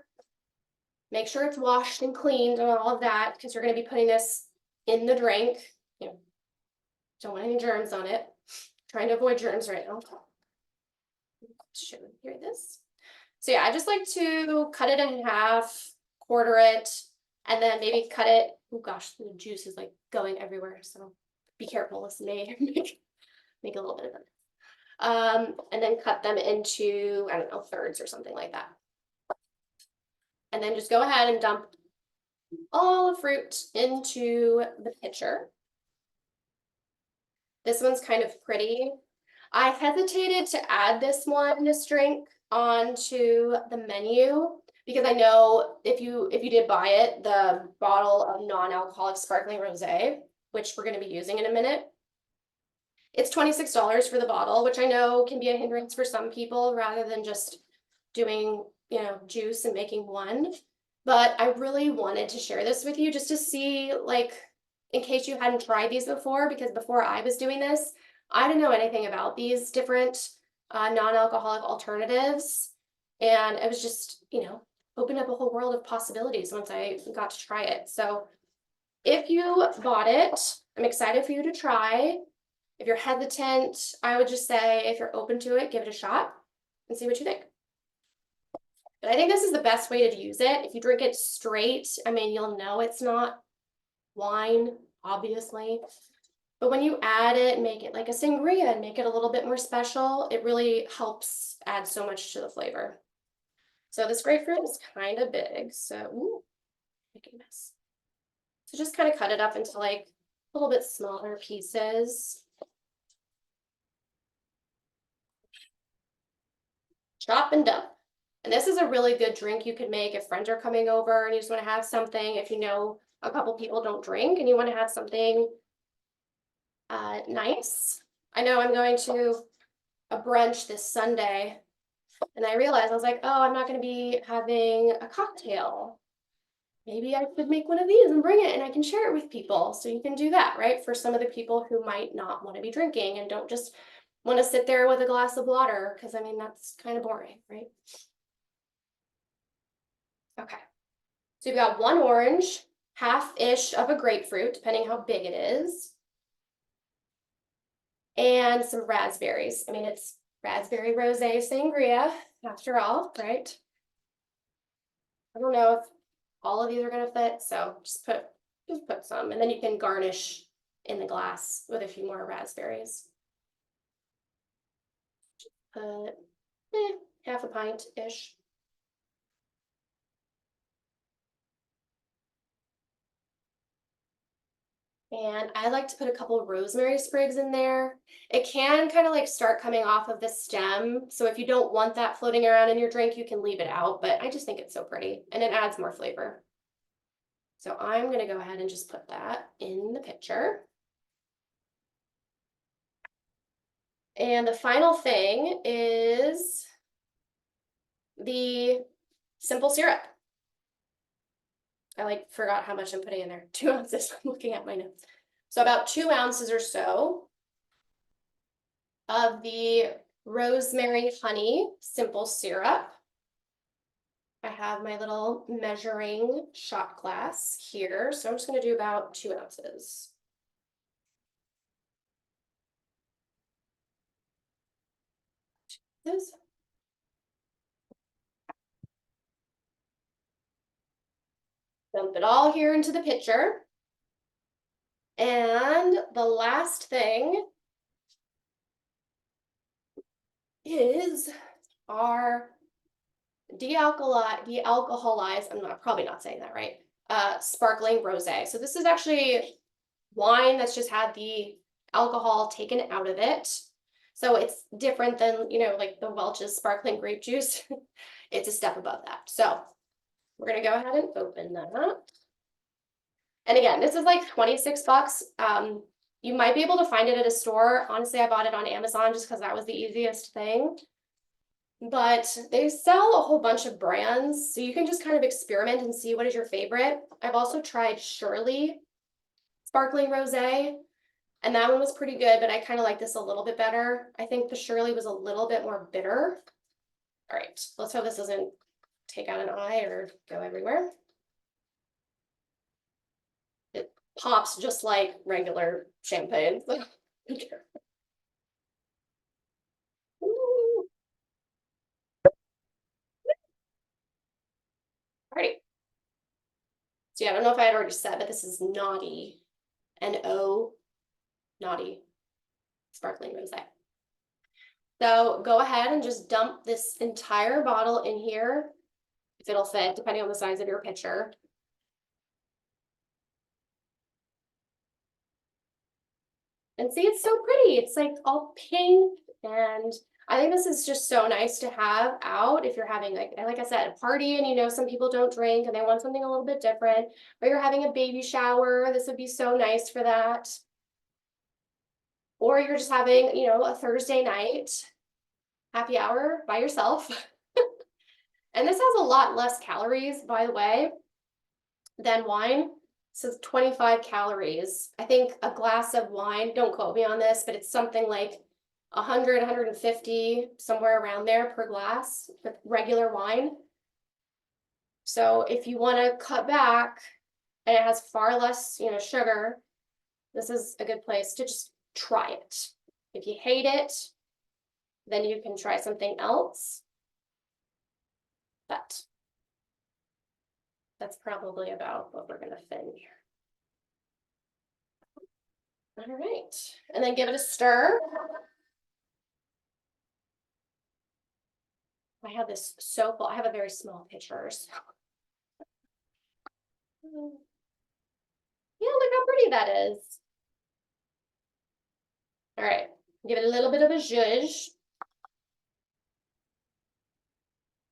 Make sure it's washed and cleaned and all of that because you're going to be putting this in the drink. You know, don't want any germs on it. Trying to avoid germs right now. Should hear this. So yeah, I just like to cut it in half, quarter it, and then maybe cut it. Oh gosh, the juice is like going everywhere. So be careful. This may make a little bit of it. And then cut them into, I don't know, thirds or something like that. And then just go ahead and dump all the fruit into the pitcher. This one's kind of pretty. I hesitated to add this drink onto the menu because I know if you did buy it, the bottle of non-alcoholic sparkling rosé, which we're going to be using in a minute, It's $26 for the bottle, which I know can be a hindrance for some people rather than just doing, juice and making one. But I really wanted to share this with you just to see, like, in case you hadn't tried these before, because before I was doing this, I didn't know anything about these different non-alcoholic alternatives. And it was just, opened up a whole world of possibilities once I got to try it. So if you bought it, I'm excited for you to try. If you're hesitant, I would just say if you're open to it, give it a shot and see what you think. But I think this is the best way to use it. If you drink it straight, I mean, you'll know it's not wine, obviously. But when you add it and make it like a sangria and make it a little bit more special, it really helps add so much to the flavor. So this grapefruit is kind of big, so ooh, making a mess. So just kind of cut it up into like a little bit smaller pieces. Chop and dump. And this is a really good drink you could make if friends are coming over and you just want to have something. If you know a couple people don't drink and you want to have something nice. I know I'm going to a brunch this Sunday and I realized I was like, oh, I'm not going to be having a cocktail. Maybe I could make one of these and bring it and I can share it with people. So you can do that, right? For some of the people who might not want to be drinking and don't just want to sit there with a glass of water, because I mean, that's kind of boring, right? Okay. So you've got one orange, half-ish of a grapefruit, depending how big it is, and some raspberries. I mean, it's raspberry rosé sangria, after all, right? I don't know if all of these are gonna fit, so just put some, and then you can garnish in the glass with a few more raspberries. Put half a pint-ish. And I like to put a couple of rosemary sprigs in there. It can kind of like start coming off of the stem. So if you don't want that floating around in your drink, you can leave it out, but I just think it's so pretty and it adds more flavor. So I'm gonna go ahead and just put that in the pitcher. And the final thing is the simple syrup. I forgot how much I'm putting in there. 2 ounces, I'm looking at my notes. So about 2 ounces or so of the rosemary honey simple syrup. I have my little measuring shot glass here, so I'm just going to do about 2 ounces. Dump it all here into the pitcher. And the last thing is our de-alcoholized, I'm probably not saying that right, sparkling rosé. So this is actually wine that's just had the alcohol taken out of it. So it's different than, like the Welch's sparkling grape juice. It's a step above that. So we're gonna go ahead and open that. And again, this is like 26 bucks. You might be able to find it at a store. Honestly, I bought it on Amazon just because that was the easiest thing. But they sell a whole bunch of brands, so you can just kind of experiment and see what is your favorite. I've also tried Shirley sparkling rosé, and that one was pretty good, but I kind of like this a little bit better. I think the Shirley was a little bit more bitter. All right, let's hope this doesn't take out an eye or go everywhere. It pops just like regular champagne. Alrighty. So yeah, I don't know if I had already said, but this is Naughty, N-O, Naughty sparkling rosé. So go ahead and just dump this entire bottle in here, if it'll fit, depending on the size of your pitcher. And see, it's so pretty. It's like all pink, and I think this is just so nice to have out if you're having, like I said, a party and some people don't drink and they want something a little bit different, or you're having a baby shower. This would be so nice for that. or you're just having, you know, a Thursday night happy hour by yourself. And this has a lot less calories, by the way, than wine. So it's 25 calories. I think a glass of wine, don't quote me on this, but it's something like 100, 150, somewhere around there per glass with regular wine. So if you want to cut back and it has far less, you know, sugar, this is a good place to just try it. If you hate it, then you can try something else. But that's probably about what we're going to thin here. All right, and then give it a stir. I have this so full. I have a very small pitcher. So. Yeah, look how pretty that is. All right, give it a little bit of a zhuzh.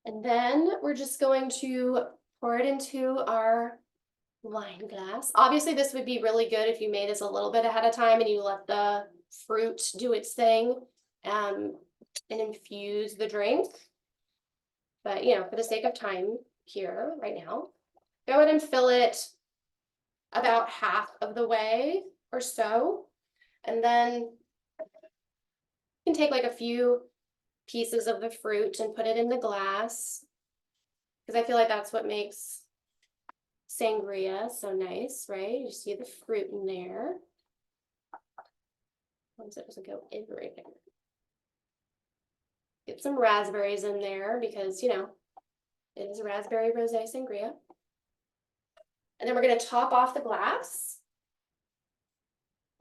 And then we're just going to pour it into our wine glass. Obviously, this would be really good if you made this a little bit ahead of time and you let the fruit do its thing and infuse the drink. But, you know, for the sake of time here right now, go ahead and fill it about half of the way or so. And then you can take like a few pieces of the fruit and put it in the glass, because I feel like that's what makes sangria so nice, right? You see the fruit in there. Once it doesn't go in right there. Get some raspberries in there because, you know, it is a raspberry rosé sangria. And then we're going to top off the glass.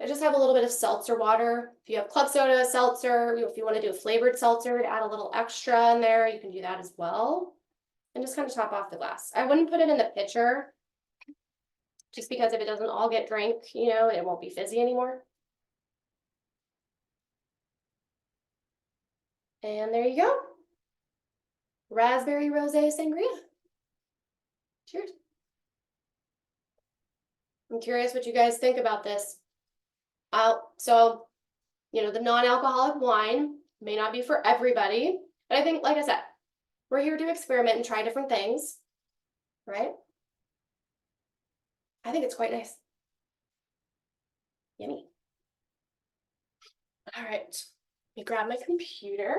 I just have a little bit of seltzer water. If you have club soda, seltzer, if you want to do a flavored seltzer to add a little extra in there, you can do that as well. And just kind of top off the glass. I wouldn't put it in the pitcher, just because if it doesn't all get drank, you know, it won't be fizzy anymore. And there you go. Raspberry rosé sangria. Cheers. I'm curious what you guys think about this. So, you know, the non-alcoholic wine may not be for everybody, but I think, like I said, we're here to experiment and try different things, right? I think it's quite nice. Yummy. All right, let me grab my computer.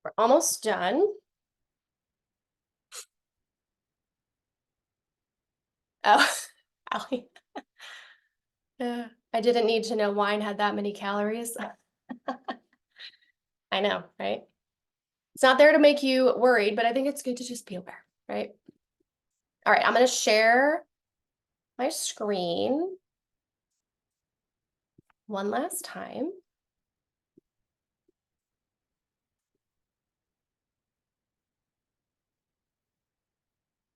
We're almost done. Oh, Allie. I didn't need to know wine had that many calories. I know, right? It's not there to make you worried, but I think it's good to just be aware, right? All right, I'm going to share my screen one last time.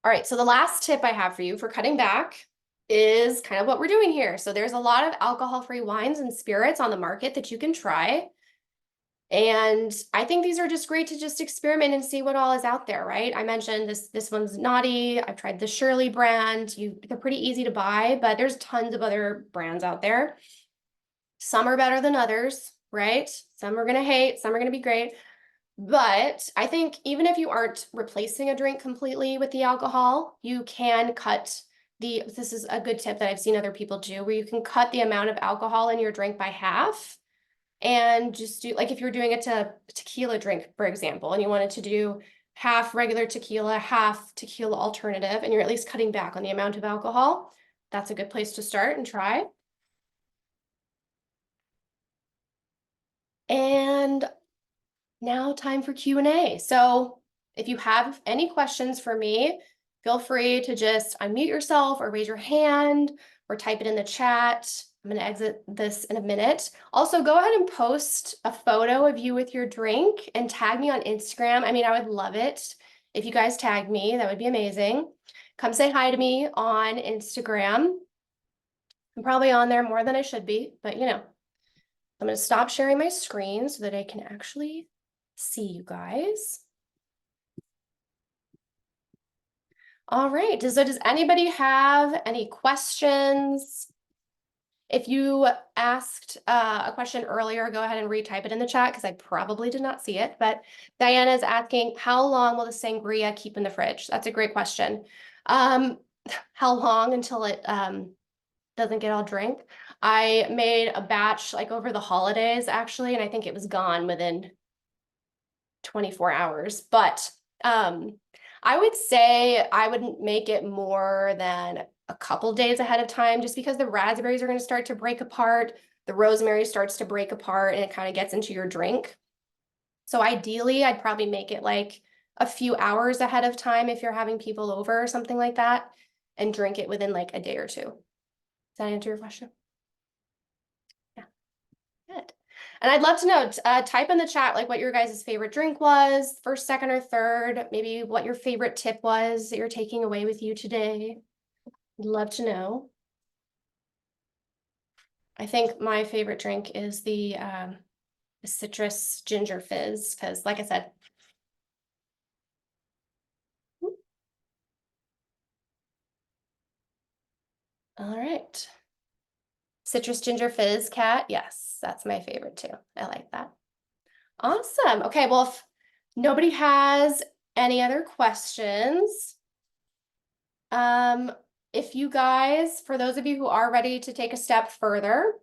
All right, so the last tip I have for you for cutting back is kind of what we're doing here. So there's a lot of alcohol-free wines and spirits on the market that you can try. And I think these are just great to just experiment and see what all is out there, right? I mentioned this one's naughty. I've tried the Shirley brand. They're pretty easy to buy, but there's tons of other brands out there. Some are better than others, right? Some are gonna hate, some are gonna be great. But I think even if you aren't replacing a drink completely with the alcohol, you can cut this is a good tip that I've seen other people do, where you can cut the amount of alcohol in your drink by half. And just do, like if you're doing a tequila drink, for example, and you wanted to do half regular tequila, half tequila alternative, and you're at least cutting back on the amount of alcohol, that's a good place to start and try. And now time for Q&A. So if you have any questions for me, feel free to just unmute yourself or raise your hand or type it in the chat. I'm going to exit this in a minute. Also, go ahead and post a photo of you with your drink and tag me on Instagram. I mean, I would love it if you guys tagged me. That would be amazing. Come say hi to me on Instagram. I'm probably on there more than I should be, but you know, I'm going to stop sharing my screen so that I can actually see you guys. All right, so does anybody have any questions? If you asked a question earlier, go ahead and retype it in the chat because I probably did not see it. But Diana is asking, how long will the sangria keep in the fridge? That's a great question. How long until it doesn't get all drink? I made a batch like over the holidays actually, and I think it was gone within 24 hours. But I would say I wouldn't make it more than a couple days ahead of time, just because the raspberries are going to start to break apart. The rosemary starts to break apart and it kind of gets into your drink. So ideally, I'd probably make it like a few hours ahead of time if you're having people over or something like that, and drink it within like a day or two. Does that answer your question? Yeah, good. And I'd love to know, type in the chat like what your guys' favorite drink was, first, second, or third, maybe what your favorite tip was that you're taking away with you today. I'd love to know. I think my favorite drink is the citrus ginger fizz, because like I said, all right. Citrus ginger fizz, Cat. Yes, that's my favorite too. I like that. Awesome. Okay, well, if nobody has any other questions, if you guys, for those of you who are ready to take a step further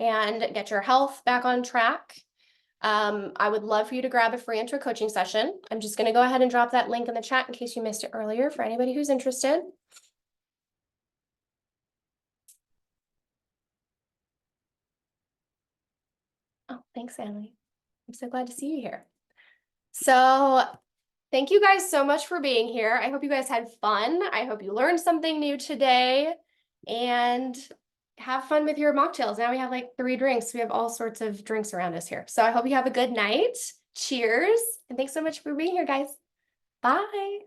and get your health back on track, I would love for you to grab a free intro coaching session. I'm just going to go ahead and drop that link in the chat in case you missed it earlier for anybody who's interested. Oh, thanks, Annie. I'm so glad to see you here. So thank you guys so much for being here. I hope you guys had fun. I hope you learned something new today, and have fun with your mocktails. Now we have like 3 drinks. We have all sorts of drinks around us here. So I hope you have a good night. Cheers. And thanks so much for being here, guys. Bye.